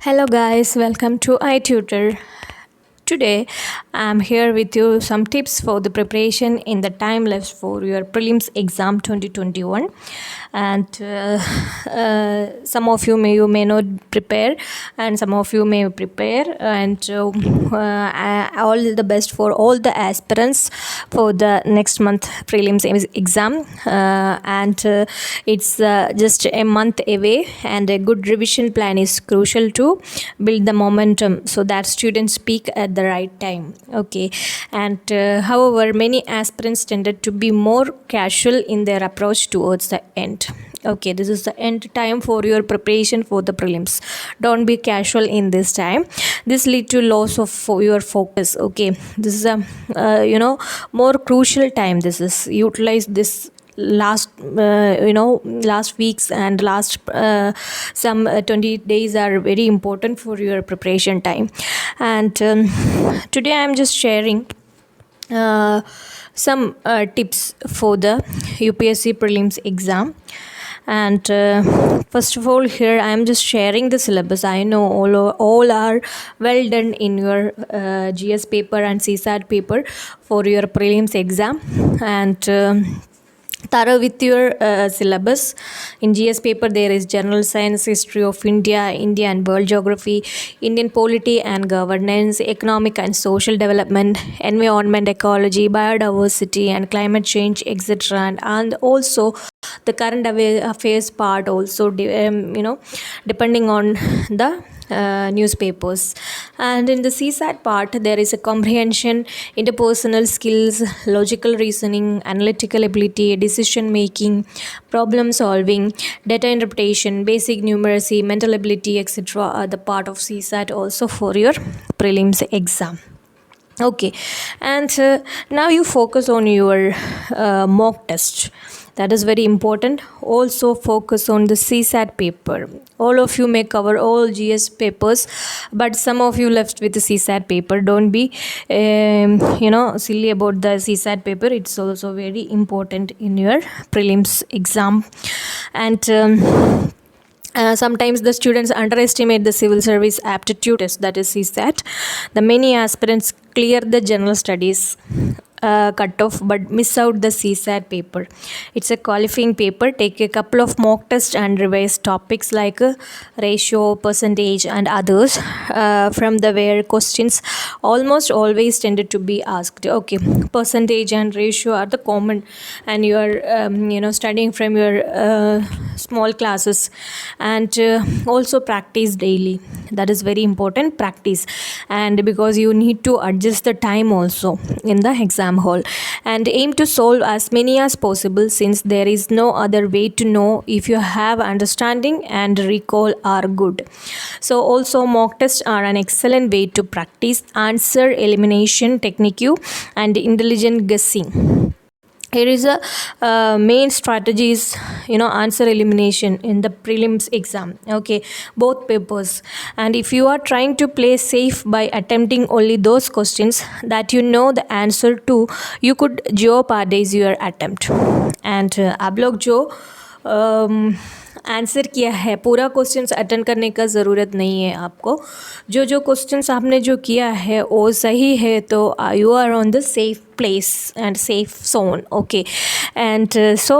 Hello guys, welcome to iTutor. Today I'm here with you some tips for the preparation in the time left for your prelims exam 2021, and some of you may not prepare and some of you may prepare, and all the best for all the aspirants for the next month prelims exam, and it's just a month away, and a good revision plan is crucial to build the momentum so that students peak at the right time. Okay, and however, many aspirants tended to be more casual in their approach towards the end. Okay, this is the end time for your preparation for the prelims. Don't be casual in this time. This lead to loss of your focus. Okay, this is a more crucial time. This is utilize this last weeks and last some 20 days are very important for your preparation time. And today I'm just sharing some tips for the UPSC prelims exam. And first of all, here I am just sharing the syllabus. I know all are well done in your GS paper and CSAT paper for your prelims exam, and thorough with your syllabus. In GS paper there is general science, history of India, India and world geography, Indian polity and governance, economic and social development, environment, ecology, biodiversity and climate change, etc. And also the current affairs part also, depending on the newspapers. And in the CSAT part there is a comprehension, interpersonal skills, logical reasoning, analytical ability, decision making, problem solving, data interpretation, basic numeracy, mental ability, etc. are the part of CSAT also for your prelims exam. Okay, and now you focus on your mock test. That is very important. Also focus on the CSAT paper. All of you may cover all GS papers, but some of you left with the CSAT paper. Don't be silly about the CSAT paper. It's also very important in your prelims exam. And sometimes the students underestimate the civil service aptitude test, that is CSAT. The many aspirants clear the general studies cutoff but miss out the CSAT paper. It's a qualifying paper. Take a couple of mock tests and revise topics like ratio, percentage and others from the where questions almost always tended to be asked. Okay, percentage and ratio are the common, and you are studying from your small classes. And also practice daily. That is very important, practice. And because you need to adjust the time also in the exam hall, and aim to solve as many as possible, since there is no other way to know if you have understanding and recall are good. So also mock tests are an excellent way to practice answer elimination technique and intelligent guessing. Here is a main strategy is answer elimination in the prelims exam. Okay, both papers. And if you are trying to play safe by attempting only those questions that you know the answer to, you could jeopardize your attempt. And आप लोग जो answer किया है, पूरा questions attend करने का ज़रूरत नहीं है आपको. जो क्वेश्चंस आपने जो किया है वो सही है तो you are on the safe place and safe zone. Okay, and so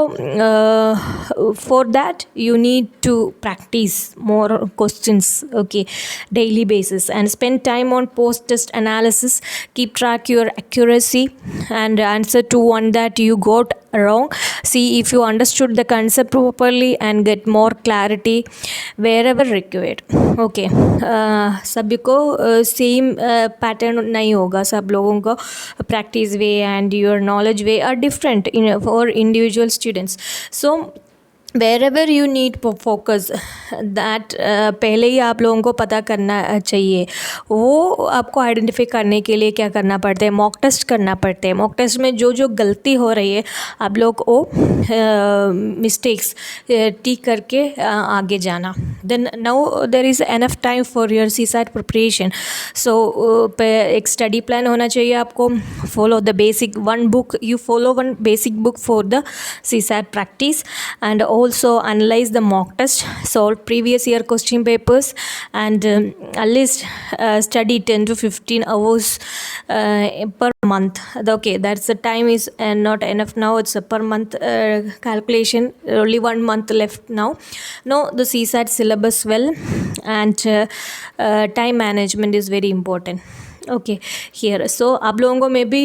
for that you need to practice more questions. Okay, daily basis, and spend time on post test analysis. Keep track your accuracy and answer to one that you got wrong. See if you understood the concept properly and get more clarity wherever required. Okay, सभी को same pattern नहीं होगा. सब लोगों को practice way and your knowledge way are different for individual students. So wherever you need focus, that पहले ही आप लोगों को पता करना चाहिए. वो आपको आइडेंटिफाई करने के लिए क्या करना पड़ता है, मॉक टेस्ट करना पड़ते हैं. मॉक टेस्ट में जो गलती हो रही है आप लोग वो मिस्टेक्स ठीक करके आगे जाना. then now there is enough time for your CSAT preparation. So एक study plan होना चाहिए आपको. Follow the basic one book. You follow one basic book for the CSAT practice, and also analyze the mock test, solve previous year question papers, and at least study 10 to 15 hours per month. Okay, that's the time is not enough now. It's a per month calculation. Only 1 month left now. Know the CSAT syllabus well, and time management is very important. Okay, here so आप लोगों को maybe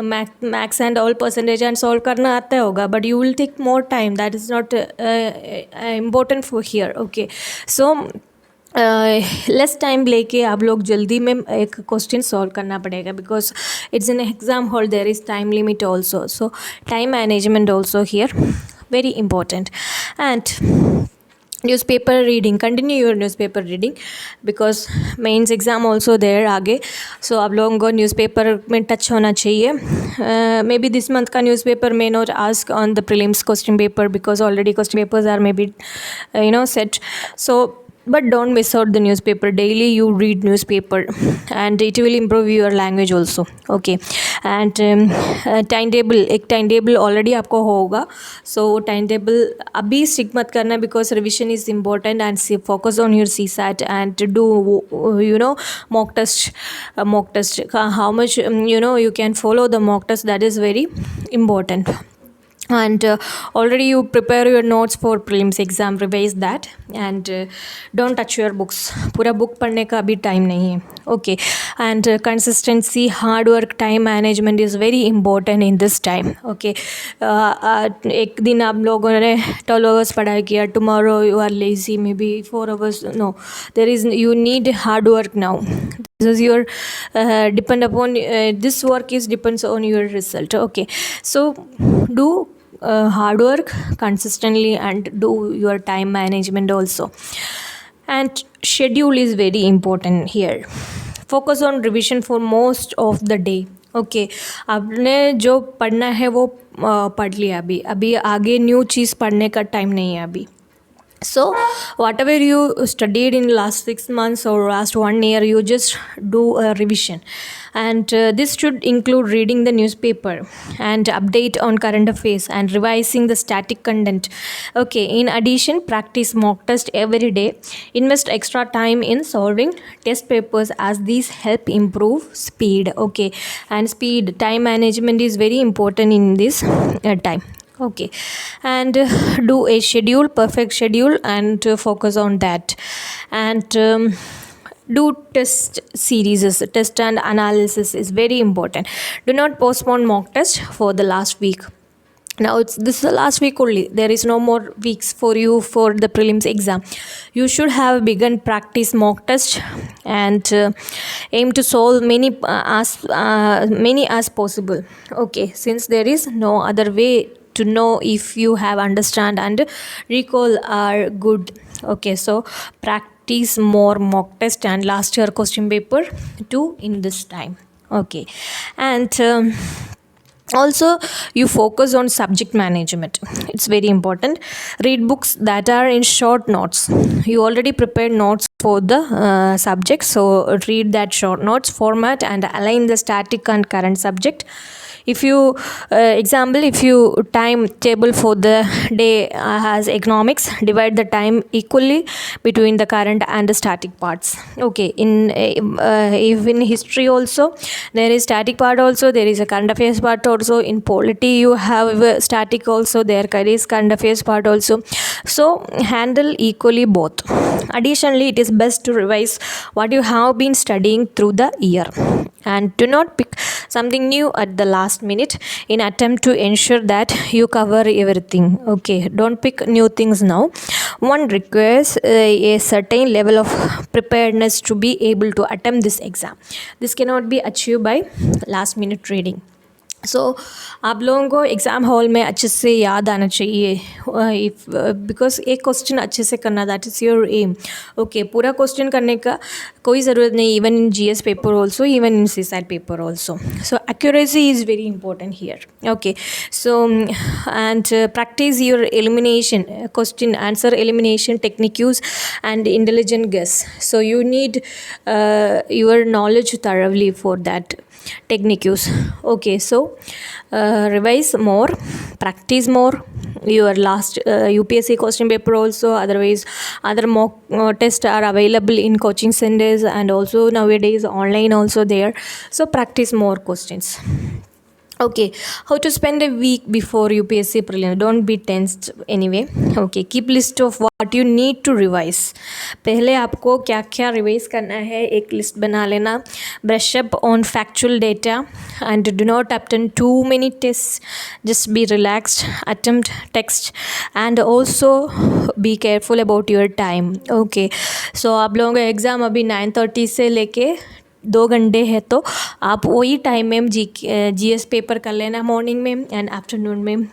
maths and all percentage and solve करना आता होगा, but you will take more time. That is not important for here. Okay, so less time लेके आप लोग जल्दी में एक क्वेश्चन सॉल्व करना पड़ेगा, because it's in exam hall, there is time limit also. So time management also here very important. And newspaper reading, continue your newspaper reading, because mains exam also there आगे. So आप लोगों को newspaper में touch होना चाहिए. Maybe this month का newspaper may not ask on the prelims question paper, because already question papers are maybe set. So but don't miss out the newspaper. Daily you read newspaper, and it will improve your language also. Okay, and timetable, एक timetable already आपको होगा. So timetable अभी stick मत करना, because revision is important, and focus on your CSAT and to do mock test. How much you can follow the mock test, that is very important. And already you prepare your notes for prelims exam, revise that, and don't touch your books. पूरा book पढ़ने का अभी time नहीं है. Okay, and consistency, hard work, time management is very important in this time. Okay, एक दिन आप लोगों ने 12 hours पढ़ाई किया, tomorrow you are lazy, maybe 4 hours. No, you need hard work now. This is your depend upon this work is depends on your result. Okay, so do hard work consistently, and do your time management also. And schedule is very important here. Focus on revision for most of the day. Okay, आपने जो पढ़ना है वो पढ़ लिया. अभी आगे new चीज़ पढ़ने का टाइम नहीं है अभी. So whatever you studied in last 6 months or last 1 year, you just do a revision, and this should include reading the newspaper and update on current affairs and revising the static content. Okay, in addition, practice mock test every day. Invest extra time in solving test papers, as these help improve speed. Okay, and time management is very important in this time. Okay, and do a schedule, perfect schedule, and focus on that. And do test series. Test and analysis is very important. Do not postpone mock test for the last week. Now this is the last week only. There is no more weeks for you for the prelims exam. You should have begun practice mock test, and aim to solve many as possible. Okay, since there is no other way to know if you have understand and recall are good. Okay, so practice more mock test and last year question paper too in this time. Okay, and also you focus on subject management. It's very important. Read books that are in short notes. You already prepared notes for the subject, so read that short notes format and align the static and current subject. If you example, if you timetable for the day has economics, divide the time equally between the current and the static parts. Okay, in if in history also there is static part also, there is a current affairs part also. In polity you have static also, there is current affairs part also. So handle equally both. Additionally, it is best to revise what you have been studying through the year, and do not pick something new at the last minute in attempt to ensure that you cover everything. Okay, don't pick new things now. One requires a certain level of preparedness to be able to attempt this exam. This cannot be achieved by last minute reading. सो आप लोगों को exam hall में अच्छे से याद आना चाहिए, if because एक क्वेश्चन अच्छे से करना, that is your aim. Okay, पूरा क्वेश्चन करने का कोई ज़रूरत नहीं, even in GS paper also, even in CSAT paper also. So accuracy is very important here. Okay, so and practice your elimination question answer elimination techniques and intelligent guess. So you need your knowledge thoroughly for that techniques. Okay, so revise more, practice more your last UPSC question paper also. Otherwise other mock tests are available in coaching centers and also nowadays online also there. So practice more questions. Okay, how to spend a week before UPSC prelim? Don't be tensed anyway. Okay, keep list of what you need to revise. पहले आपको क्या क्या revise करना है एक list बना लेना. Brush up on factual data and do not attempt too many tests. Just be relaxed, attempt text and also be careful about your time. Okay, so आप लोगों का एग्ज़ाम अभी 9:30 से लेके 2 घंटे है, तो आप वही टाइम में जीएस पेपर कर लेना मॉर्निंग में एंड आफ्टरनून में.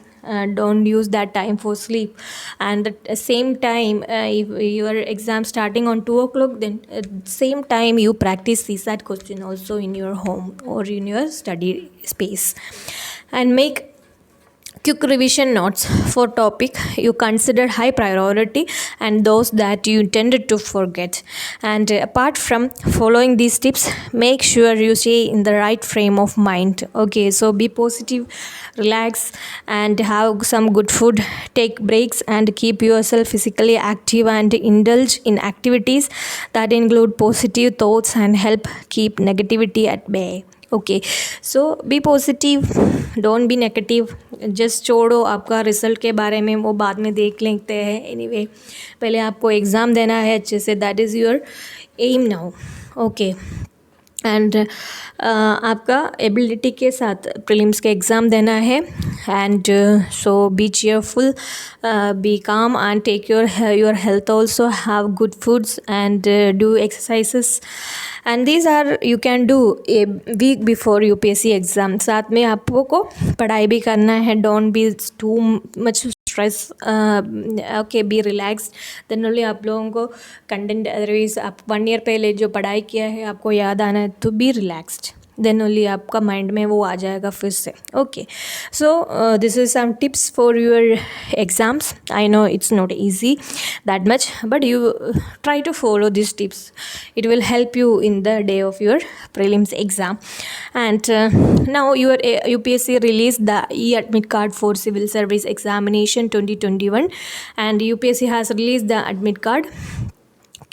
Don't use that time for sleep. And at the same time, if your exam starting on 2 o'clock, then at the same time you practice CSAT question also in your home or in your study space. And make quick revision notes for topic you consider high priority and those that you intended to forget. And apart from following these tips, make sure you stay in the right frame of mind. Okay, so be positive, relax and have some good food, take breaks and keep yourself physically active and indulge in activities that include positive thoughts and help keep negativity at bay. Okay, so be positive, don't be negative. Just छोड़ो आपका result के बारे में, वो बाद में देख लेते हैं. एनीवे पहले आपको एग्ज़ाम देना है अच्छे से, that is your aim now. Okay, and आपका एबिलिटी के साथ प्रीलिम्स के एग्ज़ाम देना है. And so be cheerful, be calm and take your health also, have good foods and do exercises. And these are you can do a week before UPSC exam. साथ में आपको पढ़ाई भी करना है. Don't be too much stress. Okay, be relaxed, then only आप लोगों को कंटेंट, अदरवाइज आप 1 ईयर पहले जो पढ़ाई किया है आपको याद आना है, तो बी रिलैक्स्ड, देन ओनली आपका माइंड में वो आ जाएगा फिर से. Okay, so this is some tips for your exams. I know it's not easy that much, but you try to follow these tips. It will help you in the day of your prelims exam. And now your UPSC released the e-admit card for civil service examination 2021, and UPSC has released the admit card.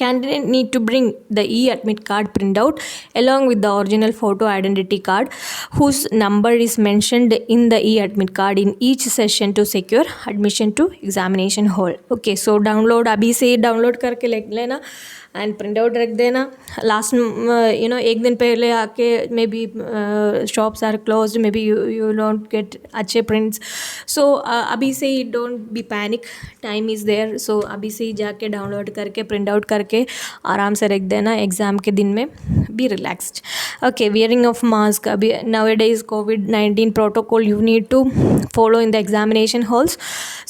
Candidate need to bring the e-admit card printout along with the original photo identity card whose number is mentioned in the e-admit card in each session to secure admission to examination hall. Okay, so download अभी से download करके ले लेना and print out रख देना. Last एक दिन पहले आके maybe shops are closed, maybe you don't get अच्छे प्रिंट्स. सो अभी से ही don't be panic, time is there. So अभी से ही जाके डाउनलोड करके प्रिंट आउट करके आराम से रख देना एग्ज़ाम के दिन में. B relaxed. Okay, wearing of mask. अभी nowadays COVID-19 protocol you need to follow in the examination halls.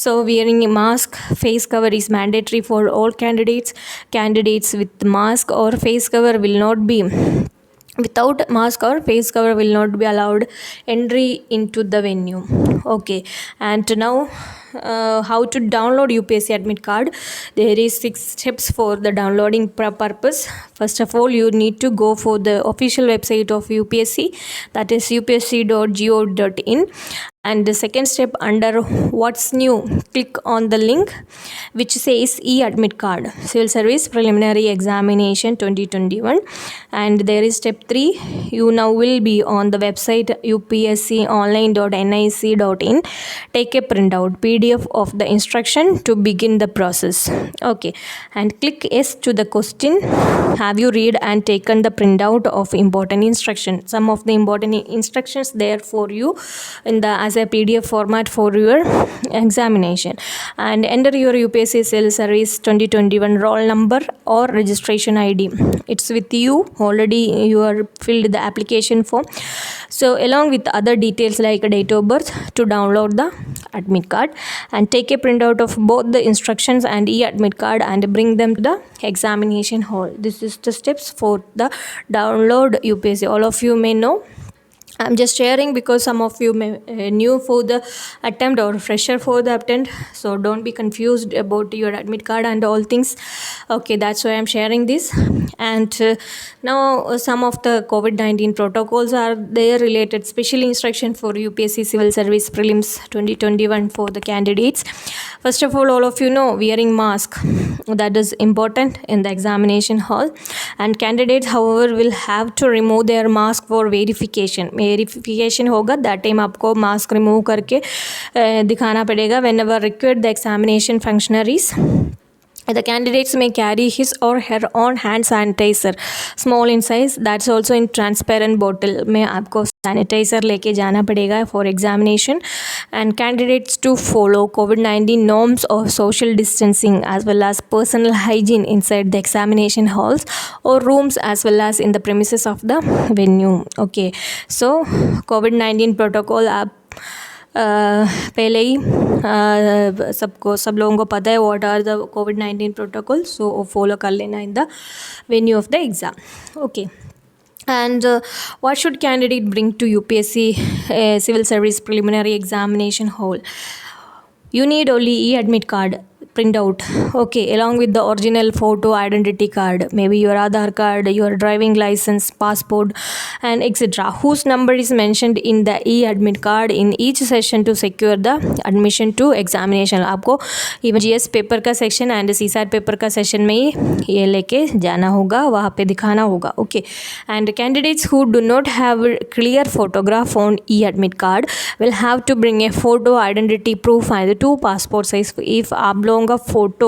So wearing a mask, face cover is mandatory for all candidates. Candidates with mask or face cover will not be, without mask or face cover will not be allowed entry into the venue. Okay, and now how to download UPSC admit card. There is 6 steps for the downloading purpose. First of all, you need to go for the official website of UPSC, that is upsc.go.in. And the second step, under what's new, click on the link which says e-admit card civil service preliminary examination 2021. And there is step 3, you now will be on the website upsconline.nic.in. take a printout, PDF PDF of the instruction to begin the process. Okay, and click yes to the question. Have you read and taken the printout of important instruction? Some of the important instructions there for you in the as a PDF format for your examination. And enter your UPSC Civil Service 2021 roll number or registration ID. It's with you already. You are filled the application form, so along with other details like date of birth, to download the admit card and take a printout of both the instructions and e-admit card and bring them to the examination hall. This is the steps for the download UPSC. All of you may know. I'm just sharing because some of you may new for the attempt or fresher for the attempt, so don't be confused about your admit card and all things. Okay, that's why I'm sharing this. And now some of the COVID-19 protocols are there related special instruction for UPSC Civil Service Prelims 2021 for the candidates. First of all of you know wearing mask, that is important in the examination hall, and candidates however will have to remove their mask for verification होगा. That time आपको mask remove करके दिखाना पड़ेगा. When ever required the examination functionaries, the candidates may carry his or her own hand sanitizer, small in size, that's also in transparent bottle में आपको sanitiser लेके जाना पड़ेगा for examination. And candidates to follow COVID-19 norms of social distancing as well as personal hygiene inside the examination halls or rooms as well as in the premises of the venue. Okay, so COVID-19 protocol आप पहले ही सब लोगों को पता है what are the COVID-19 protocol, so वो follow कर लेना in the venue of the exam. Okay, and what should candidate bring to UPSC Civil Service Preliminary Examination Hall? You need only e-admit card printout, okay, along with the original photo identity card, maybe your Aadhaar card, your driving license, passport, and etc., whose number is mentioned in the e-admit card in each session to secure the admission to examination. आपको even GS paper का section and CSAT paper का session में ही ये लेके जाना होगा, वहाँ पे दिखाना होगा. Okay, and candidates who do not have a clear photograph on e-admit card will have to bring a photo identity proof and 2 passport size. if आप लोगों का फ़ोटो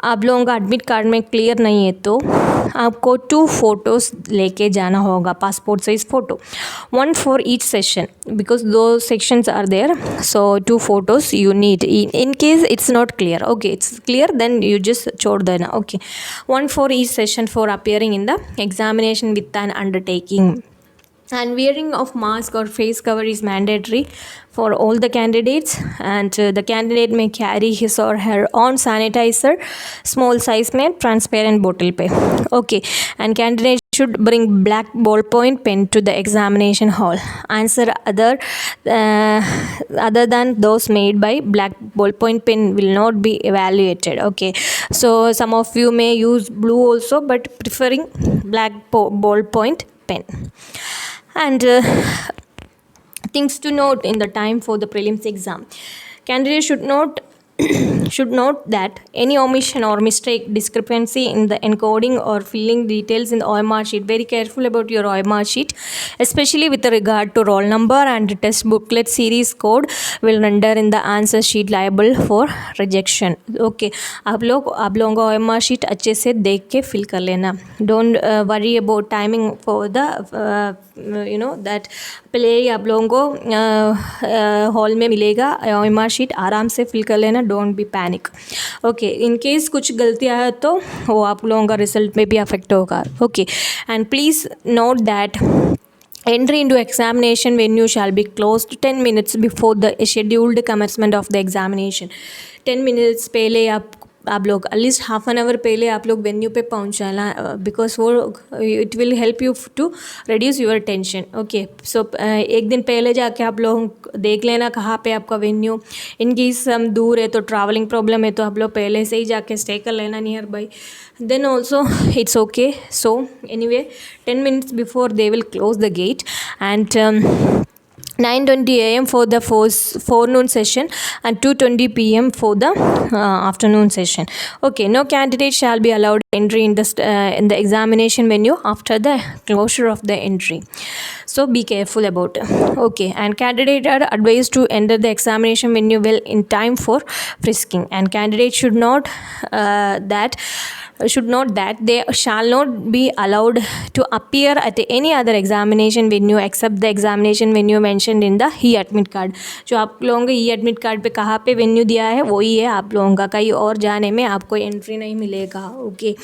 आप लोगों का एडमिट कार्ड में क्लियर नहीं है तो आपको 2 फोटोज़ लेके जाना होगा, passport size photo, 1 for each session because दो sections are there, so 2 photos you need in case it's not clear. Okay, it's clear then you just छोड़ देना. Okay, 1 for each session for appearing in the examination with an undertaking. And wearing of mask or face cover is mandatory for all the candidates, and the candidate may carry his or her own sanitizer, small size में transparent bottle पे. Okay, and candidate should bring black ballpoint pen to the examination hall. Answer other than those made by black ballpoint pen will not be evaluated. Okay, so some of you may use blue also, but preferring black ballpoint pen. And things to note in the time for the prelims exam. Candidates should note that any omission or mistake, discrepancy in the encoding or filling details in the OMR sheet, very careful about your OMR sheet, especially with regard to roll number and test booklet series code, will render in the answer sheet liable for rejection. Okay, आप लोगों का OMR sheet अच्छे से देख के fill कर लेना. Don't worry about timing for the that पहले ही आप लोगों को हॉल में मिलेगा OMR sheet, आराम से fill कर लेना. Don't be panic. Okay, in case कुछ गलतियाँ है तो वो आप लोगों का रिजल्ट में भी अफेक्ट होगा. Okay, and please note that entry into examination venue shall be closed 10 minutes before the scheduled commencement of the examination. 10 minutes पहले आप लोग एटलीस्ट हाफ एन आवर पहले आप लोग वेन्यू पे पहुंचाना, बिकॉज वो it will help you to reduce your tension. Okay, so एक दिन पहले जाके आप लोग देख लेना कहाँ पे आपका वेन्यू. इन केस हम दूर है तो ट्रैवलिंग प्रॉब्लम है तो आप लोग पहले से ही जाके स्टे कर लेना near by, then also it's okay. So anyway, 10 minutes before they will close the gate, and 9:20 a.m. for the forenoon session and 2:20 p.m. for the afternoon session. Okay, no candidate shall be allowed entry in the examination venue after the closure of the entry. So be careful about it. Okay, and candidates are advised to enter the examination venue well in time for frisking, and candidates should note that they shall not be allowed to appear at any other examination venue except the examination venue mentioned in the e-admit card. जो आप लोगों के e-admit card पे कहाँ पे venue दिया है वही है आप लोगों का, कहीं और जाने में आपको एंट्री नहीं मिलेगा. ओके,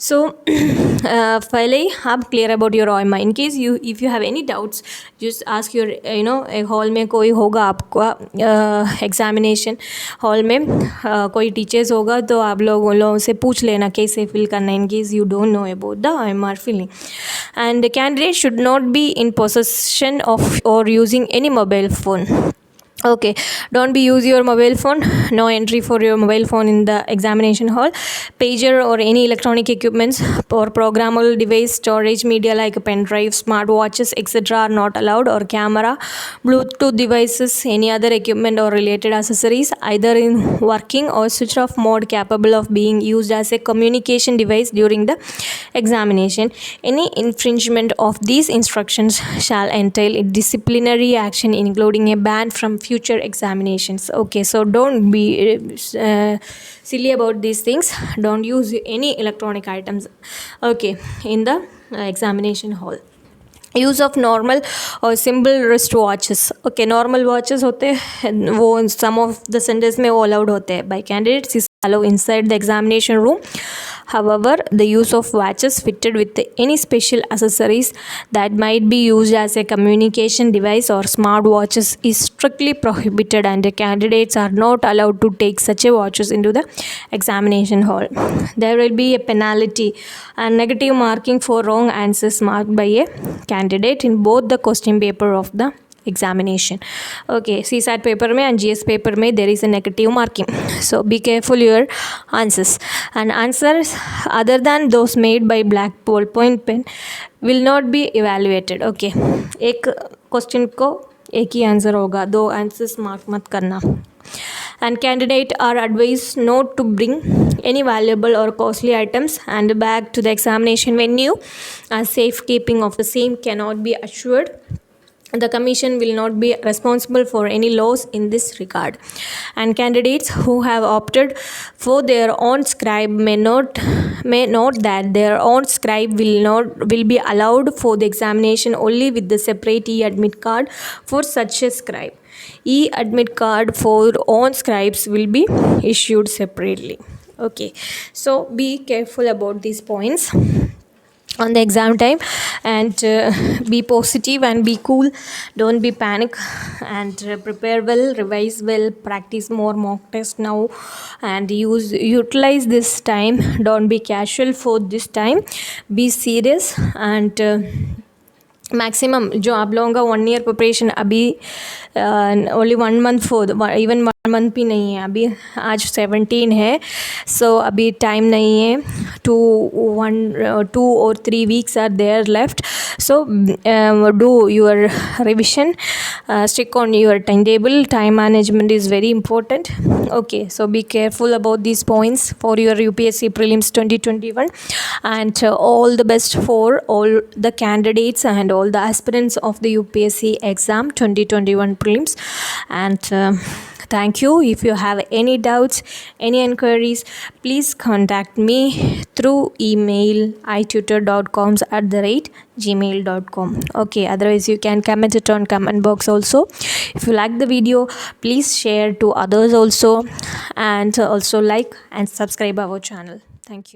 so पहले ही आप clear about your OMR. In case if you have any doubts just ask your एक हॉल में कोई होगा आपका एग्जामिनेशन हॉल में कोई टीचर्स होगा तो आप लोगों से पूछ लेना कैसे फिल करना in case you don't know about the OMR filling. And candidate should not be in possession of और using any mobile phone. Okay, don't be use your mobile phone. No entry for your mobile phone in the examination hall. Pager or any electronic equipments or programmable device storage media like a pen drive, smart watches, etc. are not allowed, or camera, Bluetooth devices, any other equipment or related accessories either in working or switch off mode capable of being used as a communication device during the examination. Any infringement of these instructions shall entail a disciplinary action including a ban from future examinations. Okay, so don't be silly about these things. Don't use any electronic items, okay, in the examination hall. Use of normal और simple wrist watches. Okay, normal watches होते हैं वो सम of the centres में वो allowed होते हैं bye candidates is allow inside the examination room. However, the use of watches fitted with any special accessories that might be used as a communication device or smart watches is strictly prohibited, and the candidates are not allowed to take such a watches into the examination hall. There will be a penalty and negative marking for wrong answers marked by a candidate in both the question paper of the examination. Okay, CSAT paper में and GS paper में there is a negative marking, so be careful your answers, and answers other than those made by black ballpoint pen will not be evaluated. Okay, एक question को एक ही answer होगा, दो answers mark मत करना. And candidate are advised not to bring any valuable or costly items and bag to the examination venue, as safekeeping of the same cannot be assured. The Commission will not be responsible for any loss in this regard. And candidates who have opted for their own scribe may note that their own scribe will be allowed for the examination only with the separate e-admit card for such a scribe. E-admit card for own scribes will be issued separately. Okay, so be careful about these points on the exam time, and be positive and be cool. Don't be panic, and prepare well, revise well, practice more mock test now, and utilize this time. Don't be casual for this time, be serious, and maximum जो आप लोगों का 1 year preparation अभी only 1 month for even 1 month भी नहीं है, अभी आज 17 है, सो अभी टाइम नहीं है. 2 or 3 weeks are there left, so do your revision, stick on your timetable. Time management is very important. Okay, so be careful about these points for your UPSC prelims 2021, and all the best for all the candidates and all the aspirants of the UPSC exam 2021 prelims. And thank you. If you have any doubts, any inquiries, please contact me through email itutor.coms@gmail.com. Okay, otherwise you can comment it on comment box also. If you like the video, please share to others also, and also like and subscribe our channel. Thank you.